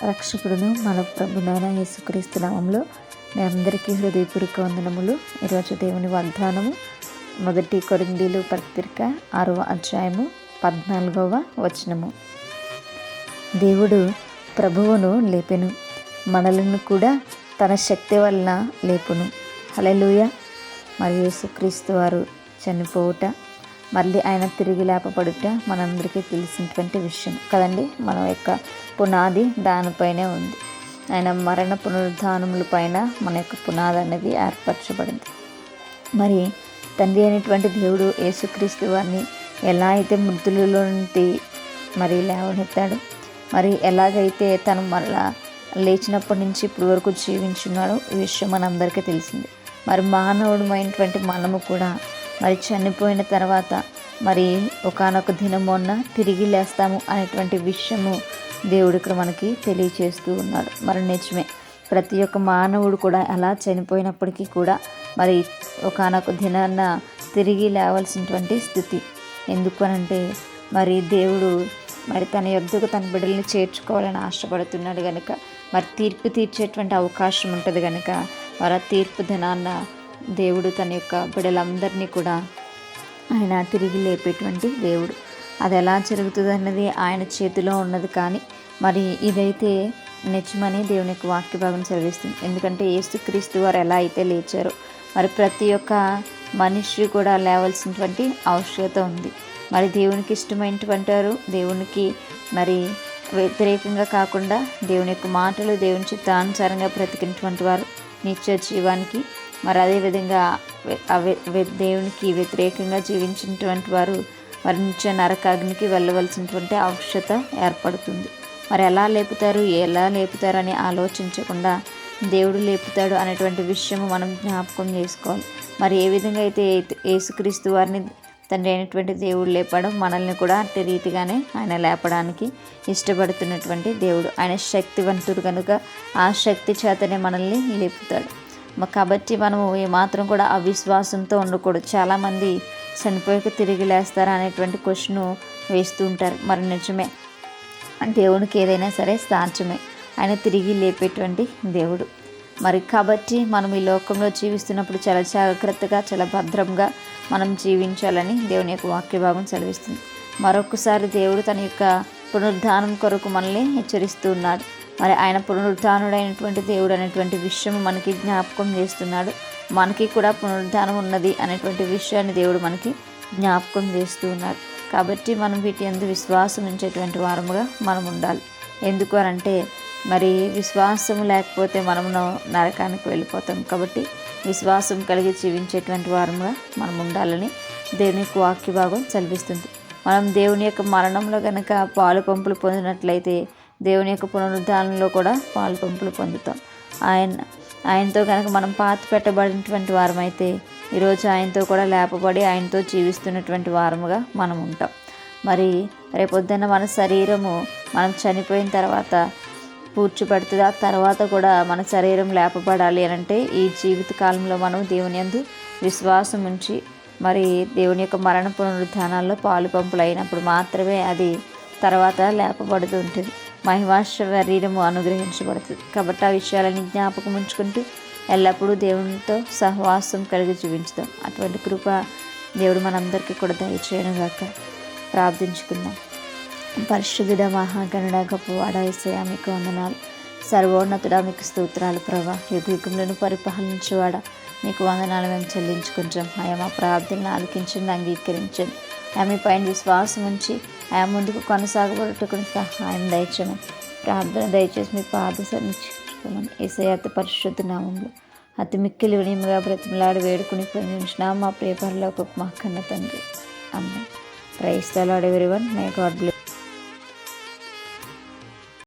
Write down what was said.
రక్షకుడును మన ప్రభునైన యేసుక్రీస్తు నామములో మీ అందరికీ హృదయపూర్వక వందనములు. ఈరోజు దేవుని వాగ్దానము 1 కొరింథీయుల పత్రిక 6వ అధ్యాయము 14వ వచనము. దేవుడు ప్రభువును లేపెను, మనలను కూడా తన శక్తి వలన లేపును. హల్లెలూయా. మరి యేసుక్రీస్తు వారు చనిపోవుట, మళ్ళీ ఆయన తిరిగి లేపబడుట మనందరికీ తెలిసినటువంటి విషయం కదండి. మన యొక్క పునాది దానిపైనే ఉంది. ఆయన మరణ పునరుద్ధానముల పైన మన యొక్క పునాది అనేది ఏర్పరచబడింది. మరి తండ్రి అయినటువంటి దేవుడు యేసుక్రీస్తు వారిని ఎలా అయితే మృతులలో నుండి మరి లేవనెత్తాడు, మరి ఎలాగైతే తను మరలా లేచినప్పటి నుంచి ఇప్పటి వరకు జీవించున్నాడో ఈ విషయం మనందరికీ తెలిసింది. మరి మానవుడమైనటువంటి మనము కూడా మరి చనిపోయిన తర్వాత మరి ఒకానొక దినమున తిరిగి లేస్తాము అనేటువంటి విషయము దేవుడు ఇక్కడ మనకి తెలియచేస్తూ ఉన్నాడు. మరి నిజమే, ప్రతి ఒక్క మానవుడు కూడా అలా చనిపోయినప్పటికీ కూడా మరి ఒకానొక దినాన్న తిరిగి లేవాల్సినటువంటి స్థితి. ఎందుకు అనంటే మరి దేవుడు మరి తన యొద్దకు తన బిడ్డల్ని చేర్చుకోవాలని ఆశపడుతున్నాడు కనుక, మరి తీర్పు తీర్చేటువంటి అవకాశం ఉంటుంది కనుక, మరి ఆ తీర్పు దినాన్న దేవుడు తన యొక్క బిడ్డలందరినీ కూడా ఆయన తిరిగి లేపేటువంటి దేవుడు. అది ఎలా జరుగుతుంది అన్నది ఆయన చేతిలో ఉన్నది. కానీ మరి ఇదైతే నిజమని దేవుని యొక్క వాక్య భాగం చదివిస్తుంది. ఎందుకంటే యేసుక్రీస్తు వారు ఎలా అయితే లేచారో మరి ప్రతి ఒక్క మనిషి కూడా లేవాల్సినటువంటి ఆవశ్యకత ఉంది. మరి దేవునికి ఇష్టమైనటువంటి వారు, దేవునికి మరి వ్యతిరేకంగా కాకుండా దేవుని యొక్క మాటలు దేవుని చిత్తానుసారంగా బ్రతికినటువంటి వారు నిత్య జీవానికి, మరి అదేవిధంగా దేవునికి వ్యతిరేకంగా జీవించినటువంటి వారు మరి నిత్య నరకాగ్నికి వెళ్ళవలసినటువంటి ఆవశ్యకత ఏర్పడుతుంది. మరి ఎలా లేపుతారు అని ఆలోచించకుండా దేవుడు లేపుతాడు అనేటువంటి విషయము మనం జ్ఞాపకం చేసుకోవాలి. మరి ఏ విధంగా అయితే యేసుక్రీస్తు వారిని తండ్రి అయినటువంటి దేవుడు లేపడం, మనల్ని కూడా అట్టి రీతిగానే ఆయన లేపడానికి ఇష్టపడుతున్నటువంటి దేవుడు. ఆయన శక్తివంతుడు కనుక ఆ శక్తి చేతనే మనల్ని లేపుతాడు. కాబట్టి మనము ఏమాత్రం కూడా అవిశ్వాసంతో ఉండకూడదు. చాలామంది చనిపోయాక తిరిగి లేస్తారా అనేటువంటి క్వశ్చన్ వేస్తూ ఉంటారు. మరి నిజమే, దేవునికి ఏదైనా సరే సాధ్యమే. ఆయన తిరిగి లేపేటువంటి దేవుడు. మరి కాబట్టి మనం ఈ లోకంలో జీవిస్తున్నప్పుడు చాలా జాగ్రత్తగా, చాలా భద్రంగా మనం జీవించాలని దేవుని యొక్క వాక్య భాగం చదివిస్తుంది. మరొకసారి దేవుడు తన యొక్క పునరుద్ధానం కొరకు మనల్ని హెచ్చరిస్తూ ఉన్నాడు. మరి ఆయన పునరుద్ధానుడైనటువంటి దేవుడు అనేటువంటి విషయం మనకి జ్ఞాపకం చేస్తున్నాడు. మనకి కూడా పునరుద్ధానం ఉన్నది అనేటువంటి విషయాన్ని దేవుడు మనకి జ్ఞాపకం చేస్తూ ఉన్నాడు. కాబట్టి మనం వీటి యందు విశ్వాసం ఉంచేటువంటి వారముగా మనం ఉండాలి. ఎందుకు అనంటే మరి విశ్వాసం లేకపోతే మనము నరకానికి వెళ్ళిపోతాం. కాబట్టి విశ్వాసం కలిగి జీవించేటువంటి వారముగా మనం ఉండాలని దేవుని యొక్క వాక్య భాగం చదివిస్తుంది. మనం దేవుని యొక్క మరణంలో కనుక పాలు పంపులు పొందినట్లయితే దేవుని యొక్క పునరుద్ధానంలో కూడా పాలు పంపులు పొందుతాం. ఆయనతో కనుక మనం పాతి పెట్టబడినటువంటి వారమైతే ఈరోజు ఆయనతో కూడా లేపబడి ఆయనతో జీవిస్తున్నటువంటి వారముగా మనం ఉంటాం. మరి రేపొద్దున మన శరీరము మనం చనిపోయిన తర్వాత పూడ్చిపడుతుంది. ఆ తర్వాత కూడా మన శరీరం లేపబడాలి అని అంటే ఈ జీవిత కాలంలో మనం దేవుని యందు విశ్వాసం ఉంచి మరి దేవుని యొక్క మరణ పునరుద్ధానాల్లో పాలు పంపులు అయినప్పుడు మాత్రమే అది తర్వాత లేపబడుతూ ఉంటుంది. మహిమా శరీరము అనుగ్రహించబడుతుంది. కాబట్టి ఆ విషయాలని జ్ఞాపకం ఉంచుకుంటూ ఎల్లప్పుడూ దేవునితో సహవాసం కలిగి జీవించుతాం. అటువంటి కృప దేవుడు మనందరికీ కూడా దయచేయను గాక. ప్రార్థించుకుందాం. పరిశుద్ధుడ, మహాగణుడ, గొప్పవాడ యేసయ్యా మీకు వందనాలు. సర్వోన్నతుడా మీకు స్తోత్రాలు ప్రభా. యుగయుగములను పరిపాలించేవాడ మీకు వందనాలు మేము చెల్లించుకుంటాం. ఆయా మా ప్రార్థనలు ఆలకించండి, అంగీకరించండి. ఆమె పైన విశ్వాసం ఉంచి ఆయా ముందుకు కొనసాగబడుటకు సహాయం దయచేయమని ప్రార్థన దయచేసి మీ పాద సన్నిధించుకోమని యేసయ్య అతి పరిశుద్ధ నామములో అతి మిక్కిలి వినయముగా బ్రతిమలాడి వేడుకుని పొందించిన మా ప్రియ పరలోకపు మా కన్న తండ్రి. Amen. Praise the Lord everyone. May God bless.